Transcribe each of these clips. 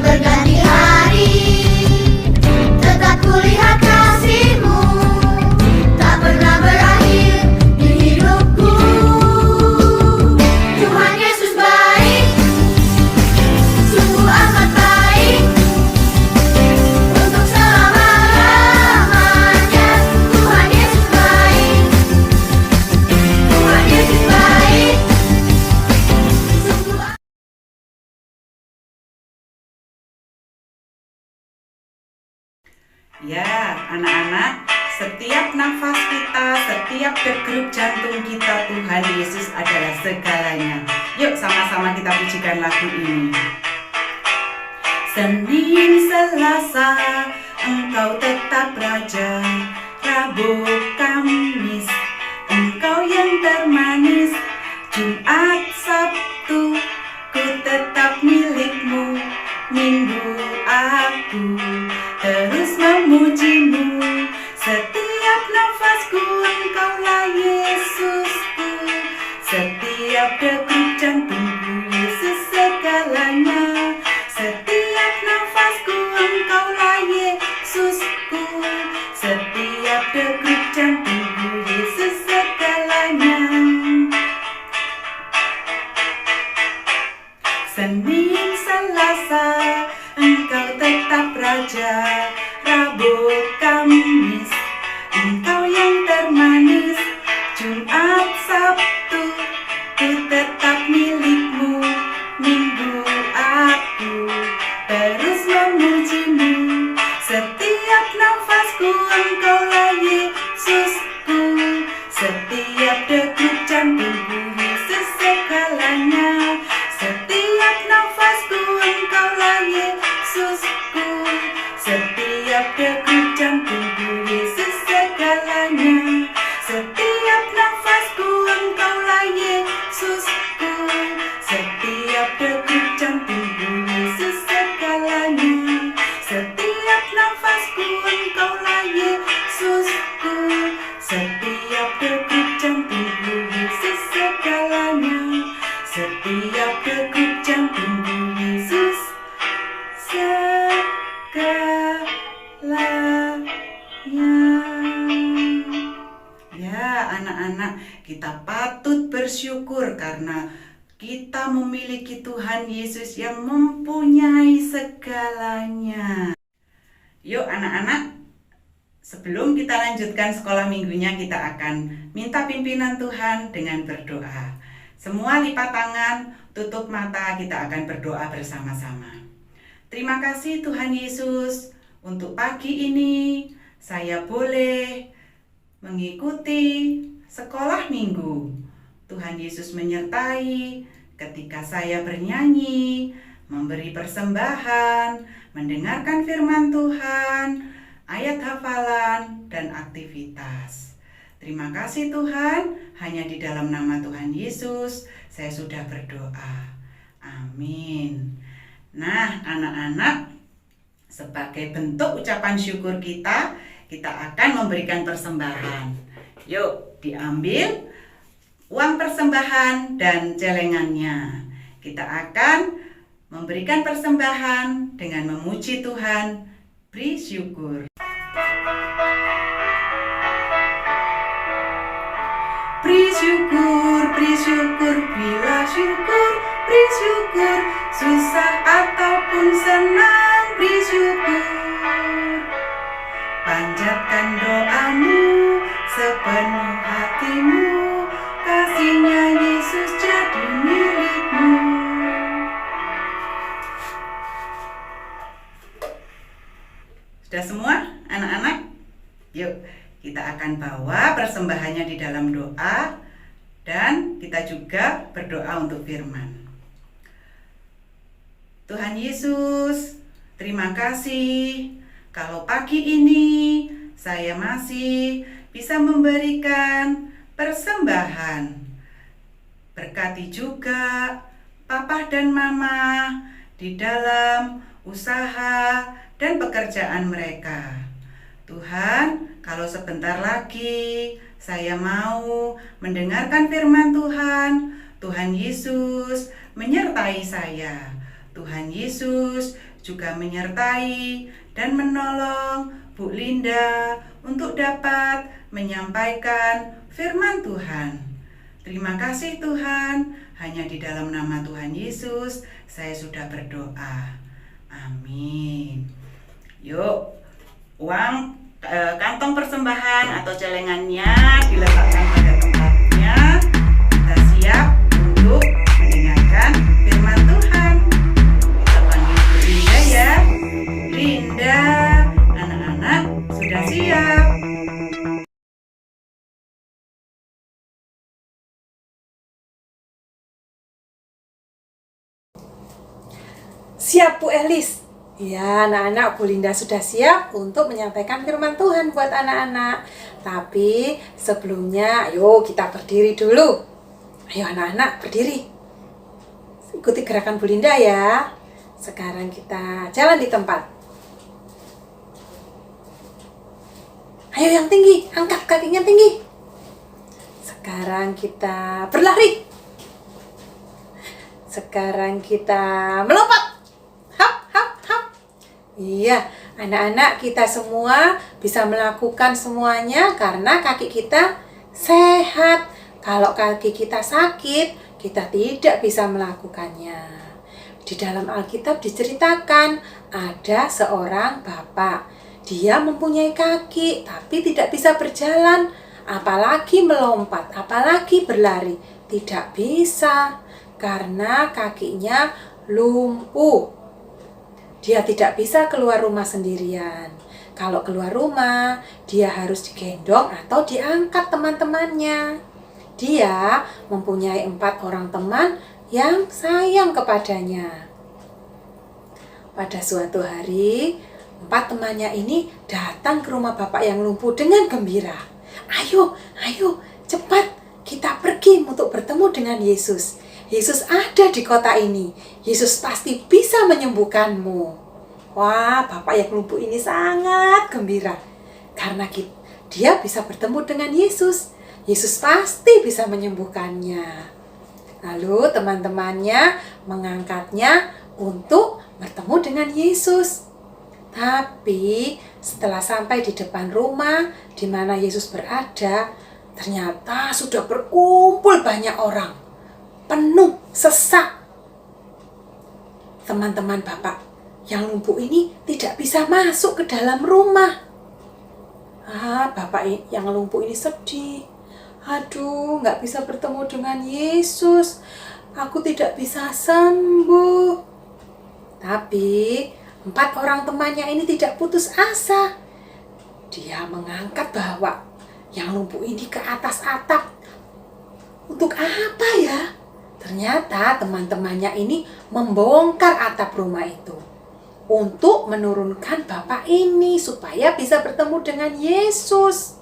berganti hari, tetap kulihat kasih-Mu tak pernah berakhir di hidupku. Tuhan Yesus baik, sungguh amat baik, untuk selama-lamanya. Tuhan Yesus baik, Tuhan Yesus baik, sungguh. Ya, anak-anak, setiap nafas kita, setiap degup jantung kita, Tuhan Yesus adalah segalanya. Yuk sama-sama kita pujikan lagu ini. Senin, Selasa, Engkau tetap Raja. Rabu, Kamis, Engkau yang termanis. Jumat, Sabtu, ku tetap milik-Mu. Minggu, aku terus memuji-Mu. Setiap nafasku Engkaulah Yesusku. Setiap degup jantungku Yesus segalanya. Setiap nafasku Engkaulah Yesusku. Setiap degup jantungku Yesus segalanya. Senin, Selasa, Engkau tetap Raja. Rabu, Kamis, Engkau yang termanis. Jumat, Sabtu, ku tetap milik-Mu. Minggu, aku terus memuji-Mu. Setiap nafasku Engkaulah Yesusku. Setiap degup jantungku Yesus segalanya. Setiap nafasku Engkaulah Yesusku. Setiap degup jantungku Yesus segalanya. Setiap nafasku Engkaulah Yesusku. Setiap degup jantungku Yesus segalanya. Setiap nafasku Engkaulah Yesusku. Setiap degup jantungku Yesus segalanya. Setiap degup jantungku Yesus segalanya. Ya, anak-anak, kita patut bersyukur karena kita memiliki Tuhan Yesus yang mempunyai segalanya. Yuk anak-anak, sebelum kita lanjutkan sekolah minggunya, kita akan minta pimpinan Tuhan dengan berdoa. Semua lipat tangan, tutup mata, kita akan berdoa bersama-sama. Terima kasih Tuhan Yesus, untuk pagi ini saya boleh mengikuti sekolah minggu. Tuhan Yesus menyertai ketika saya bernyanyi, memberi persembahan, mendengarkan firman Tuhan, ayat hafalan, dan aktivitas. Terima kasih Tuhan, hanya di dalam nama Tuhan Yesus saya sudah berdoa. Amin. Nah, anak-anak, sebagai bentuk ucapan syukur kita akan memberikan persembahan. Yuk, diambil uang persembahan dan celengannya. Kita akan memberikan persembahan dengan memuji Tuhan, beri syukur. Beri syukur, berilah syukur, beri syukur, susah ataupun senang, beri syukur. Panjatkan doamu sepenuh hatimu, kasih-Nya Yesus jadi milikmu. Sudah semua anak-anak? Yuk, kita akan bawa persembahannya di dalam doa dan kita juga berdoa untuk firman. Tuhan Yesus, terima kasih kalau pagi ini saya masih bisa memberikan persembahan. Berkati juga Papa dan Mama di dalam usaha dan pekerjaan mereka. Tuhan, kalau sebentar lagi saya mau mendengarkan firman Tuhan, Tuhan Yesus menyertai saya. Tuhan Yesus juga menyertai dan menolong Bu Linda untuk dapat menyampaikan firman Tuhan. Terima kasih Tuhan, hanya di dalam nama Tuhan Yesus saya sudah berdoa. Amin. Yuk, uang kantong persembahan atau celengannya diletakkan pada tempatnya. Kita siap untuk mendengarkan firman Tuhan. Kita panggil Bu Linda ya. Linda, anak-anak sudah siap? Siap Bu Elis. Ya, anak-anak, Bu Linda sudah siap untuk menyampaikan firman Tuhan buat anak-anak. Tapi sebelumnya, ayo kita berdiri dulu. Ayo anak-anak, berdiri. Ikuti gerakan Bu Linda ya. Sekarang kita jalan di tempat. Ayo yang tinggi, angkat kakinya tinggi. Sekarang kita berlari. Sekarang kita melompat. Iya, anak-anak kita semua bisa melakukan semuanya karena kaki kita sehat. Kalau kaki kita sakit, kita tidak bisa melakukannya. Di dalam Alkitab diceritakan ada seorang bapak. Dia mempunyai kaki tapi tidak bisa berjalan, apalagi melompat, apalagi berlari. Tidak bisa karena kakinya lumpuh. Dia tidak bisa keluar rumah sendirian. Kalau keluar rumah, dia harus digendong atau diangkat teman-temannya. Dia mempunyai 4 orang teman yang sayang kepadanya. Pada suatu hari, 4 temannya ini datang ke rumah bapak yang lumpuh dengan gembira. Ayo, cepat kita pergi untuk bertemu dengan Yesus. Yesus ada di kota ini. Yesus pasti bisa menyembuhkanmu. Wah, bapak yang lumpuh ini sangat gembira. Karena dia bisa bertemu dengan Yesus. Yesus pasti bisa menyembuhkannya. Lalu teman-temannya mengangkatnya untuk bertemu dengan Yesus. Tapi setelah sampai di depan rumah di mana Yesus berada, ternyata sudah berkumpul banyak orang. Penuh, sesak. Teman-teman bapak yang lumpuh ini tidak bisa masuk ke dalam rumah. Bapak yang lumpuh ini sedih. Aduh, nggak bisa bertemu dengan Yesus. Aku tidak bisa sembuh. Tapi 4 orang temannya ini tidak putus asa. Dia mengangkat bawa yang lumpuh ini ke atas atap. Untuk apa ya? Ternyata teman-temannya ini membongkar atap rumah itu untuk menurunkan bapak ini supaya bisa bertemu dengan Yesus.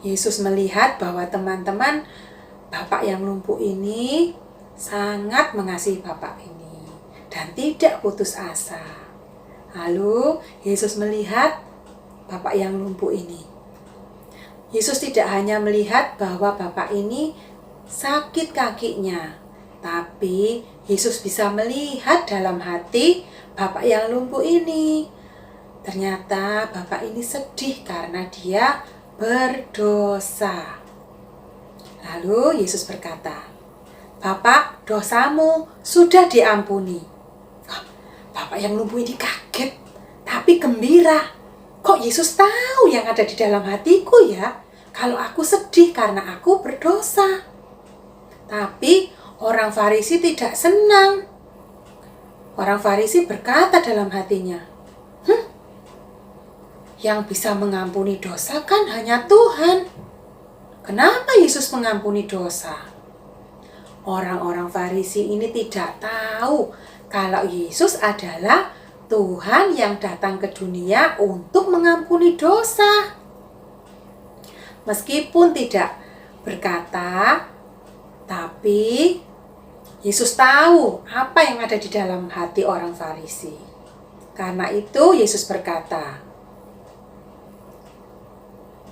Yesus melihat bahwa teman-teman bapak yang lumpuh ini sangat mengasihi bapak ini dan tidak putus asa. Lalu Yesus melihat bapak yang lumpuh ini. Yesus tidak hanya melihat bahwa bapak ini sakit kakinya, tapi Yesus bisa melihat dalam hati bapak yang lumpuh ini. Ternyata bapak ini sedih karena dia berdosa. Lalu Yesus berkata, "Bapak, dosamu sudah diampuni." Bapak yang lumpuh ini kaget, tapi gembira. Kok Yesus tahu yang ada di dalam hatiku ya? Kalau aku sedih karena aku berdosa. Tapi orang Farisi tidak senang. Orang Farisi berkata dalam hatinya, yang bisa mengampuni dosa kan hanya Tuhan. Kenapa Yesus mengampuni dosa? Orang-orang Farisi ini tidak tahu kalau Yesus adalah Tuhan yang datang ke dunia untuk mengampuni dosa. Meskipun tidak berkata, tapi Yesus tahu apa yang ada di dalam hati orang Farisi. Karena itu Yesus berkata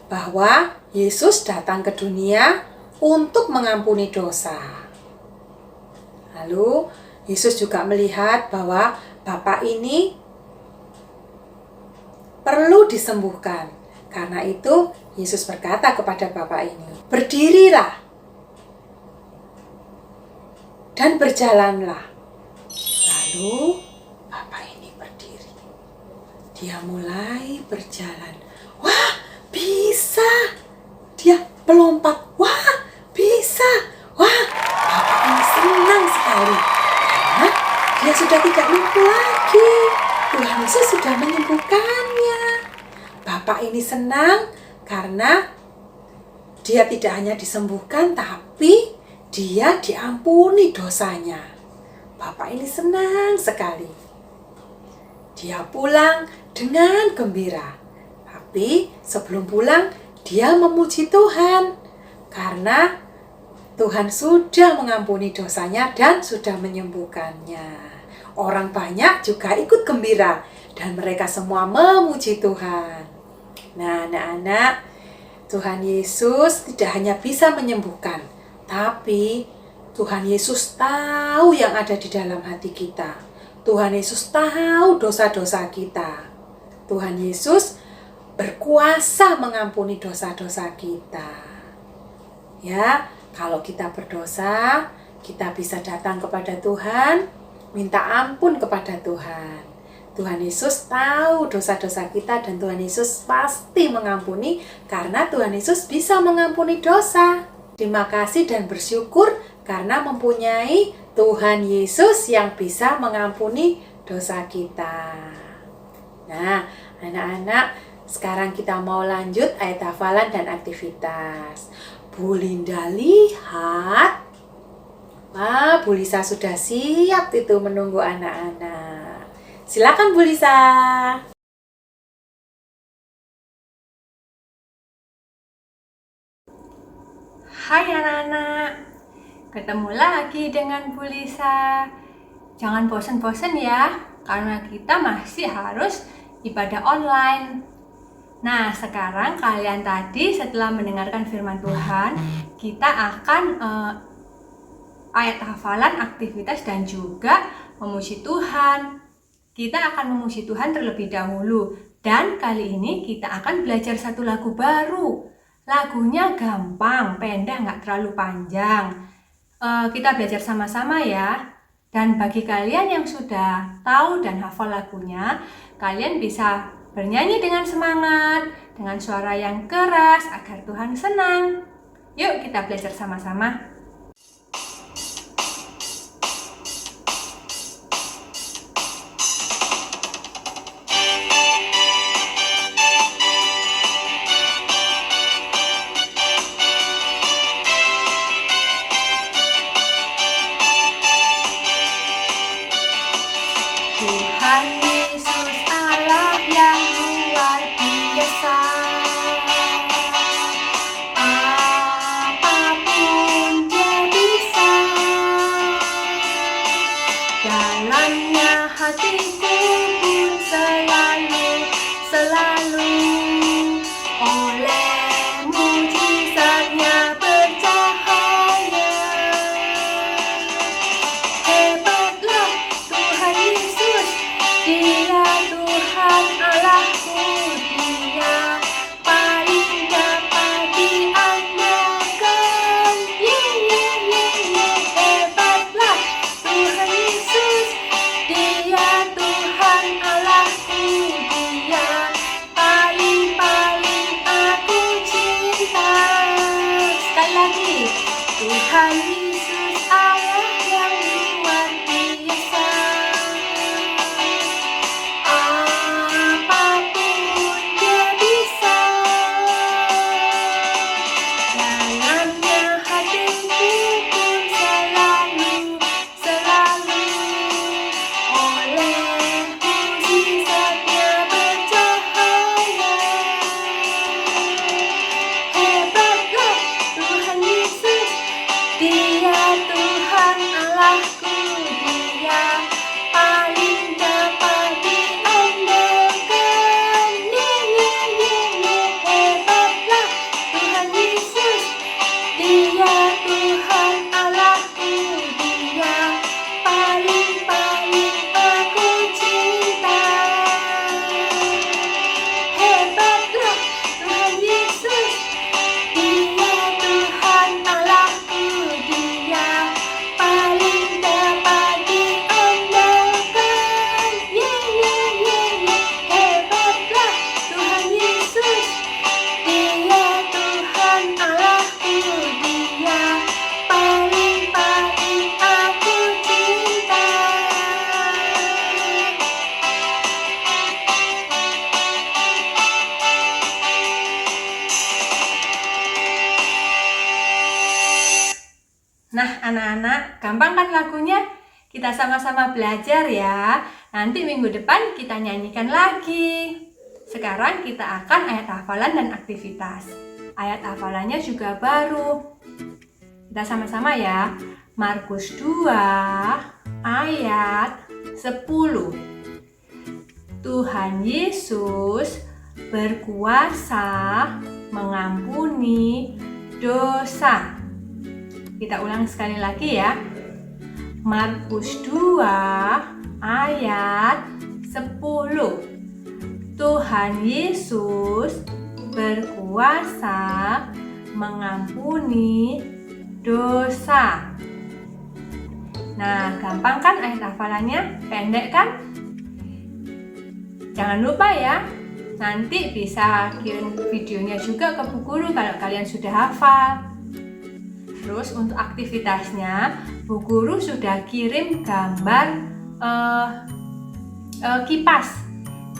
bahwa Yesus datang ke dunia untuk mengampuni dosa. Lalu Yesus juga melihat bahwa bapak ini perlu disembuhkan. Karena itu Yesus berkata kepada bapak ini, "Berdirilah dan berjalanlah." Lalu bapak ini berdiri. Dia mulai berjalan. Wah, bisa! Dia melompat. Wah, bisa! Wah, bapak ini senang sekali. Karena dia sudah tidak lumpuh lagi. Tuhan Yesus sudah menyembuhkannya. Bapak ini senang karena dia tidak hanya disembuhkan, tapi dia diampuni dosanya. Bapak ini senang sekali. Dia pulang dengan gembira. Tapi sebelum pulang, dia memuji Tuhan. Karena Tuhan sudah mengampuni dosanya dan sudah menyembuhkannya. Orang banyak juga ikut gembira dan mereka semua memuji Tuhan. Nah, anak-anak, Tuhan Yesus tidak hanya bisa menyembuhkan, tapi Tuhan Yesus tahu yang ada di dalam hati kita. Tuhan Yesus tahu dosa-dosa kita. Tuhan Yesus berkuasa mengampuni dosa-dosa kita. Ya, kalau kita berdosa, kita bisa datang kepada Tuhan, minta ampun kepada Tuhan. Tuhan Yesus tahu dosa-dosa kita dan Tuhan Yesus pasti mengampuni karena Tuhan Yesus bisa mengampuni dosa. Terima kasih dan bersyukur karena mempunyai Tuhan Yesus yang bisa mengampuni dosa kita. Nah, anak-anak, sekarang kita mau lanjut ayat hafalan dan aktivitas. Bu Linda lihat. Wah, Bu Lisa sudah siap itu menunggu anak-anak. Silakan Bu Lisa. Hai anak-anak, ketemu lagi dengan Bu Lisa. Jangan bosan-bosan ya, karena kita masih harus ibadah online. Nah, sekarang kalian tadi setelah mendengarkan firman Tuhan, kita akan ayat hafalan, aktivitas, dan juga memuji Tuhan. Kita akan memuji Tuhan terlebih dahulu. Dan kali ini kita akan belajar satu lagu baru. Lagunya gampang, pendek, nggak terlalu panjang. Kita belajar sama-sama ya. Dan bagi kalian yang sudah tahu dan hafal lagunya, kalian bisa bernyanyi dengan semangat, dengan suara yang keras agar Tuhan senang. Yuk kita belajar sama-sama. Tuhan Yesus Allah yang luar biasa. Apapun Dia bisa. Dalamnya hatiku pun selalu oleh mujizatnya bercahaya. Hebatlah Tuhan Yesus, Dia Tuhan Allahku, Dia paling dapat diandalkan. Hebatlah Tuhan Yesus, Dia Tuhan Allahku, Dia paling aku cinta. Sekali lagi, Tuhan Yesus Allah yang luar biasa. Apapun anak-anak, gampang kan lagunya? Kita sama-sama belajar ya. Nanti minggu depan kita nyanyikan lagi. Sekarang kita akan ayat hafalan dan aktivitas. Ayat hafalannya juga baru. Kita sama-sama ya. Markus 2 ayat 10. Tuhan Yesus berkuasa mengampuni dosa. Kita ulang sekali lagi ya. Markus 2 ayat 10. Tuhan Yesus berkuasa mengampuni dosa. Nah, gampang kan ayat hafalannya? Pendek kan? Jangan lupa ya, nanti bisa kirim videonya juga ke Bu Guru kalau kalian sudah hafal. Terus untuk aktivitasnya, Bu Guru sudah kirim gambar kipas.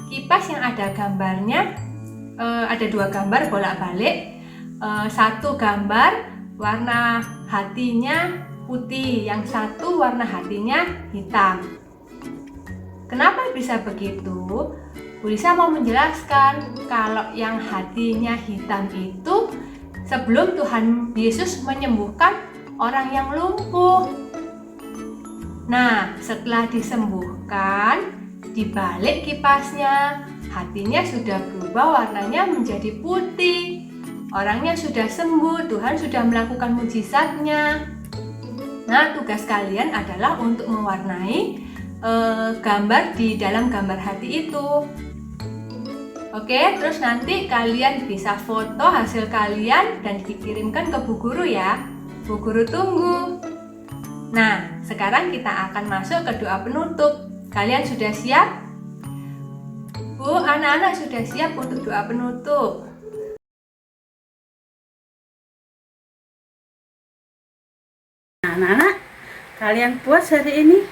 Kipas yang ada gambarnya, ada 2 gambar bolak-balik. Satu gambar warna hatinya putih, yang satu warna hatinya hitam. Kenapa bisa begitu? Bu Lisa mau menjelaskan kalau yang hatinya hitam itu sebelum Tuhan Yesus menyembuhkan orang yang lumpuh. Nah, setelah disembuhkan, dibalik kipasnya, hatinya sudah berubah warnanya menjadi putih. Orangnya sudah sembuh, Tuhan sudah melakukan mujizatnya. Nah, tugas kalian adalah untuk mewarnai gambar di dalam gambar hati itu. Oke, terus nanti kalian bisa foto hasil kalian dan dikirimkan ke Bu Guru ya. Bu Guru tunggu. Nah, sekarang kita akan masuk ke doa penutup. Kalian sudah siap? Bu, anak-anak sudah siap untuk doa penutup? Anak-anak, kalian puas hari ini?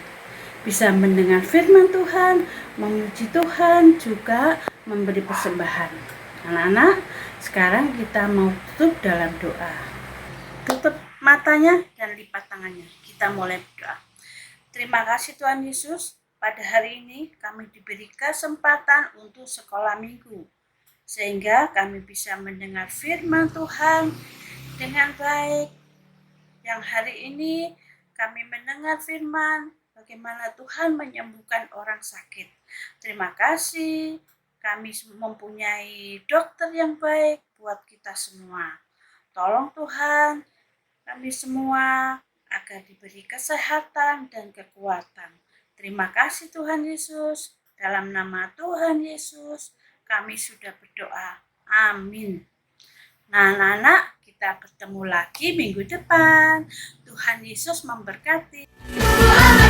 Bisa mendengar firman Tuhan, memuji Tuhan, juga memberi persembahan. Anak-anak, sekarang kita mau tutup dalam doa. Tutup matanya dan lipat tangannya. Kita mulai berdoa. Terima kasih Tuhan Yesus, pada hari ini kami diberi kesempatan untuk sekolah minggu, sehingga kami bisa mendengar firman Tuhan dengan baik. Yang hari ini kami mendengar firman bagaimana Tuhan menyembuhkan orang sakit. Terima kasih, kami mempunyai dokter yang baik buat kita semua. Tolong Tuhan, kami semua agar diberi kesehatan dan kekuatan. Terima kasih Tuhan Yesus. Dalam nama Tuhan Yesus, kami sudah berdoa. Amin. Nah, anak-anak, kita bertemu lagi minggu depan. Tuhan Yesus memberkati. Sungguh amat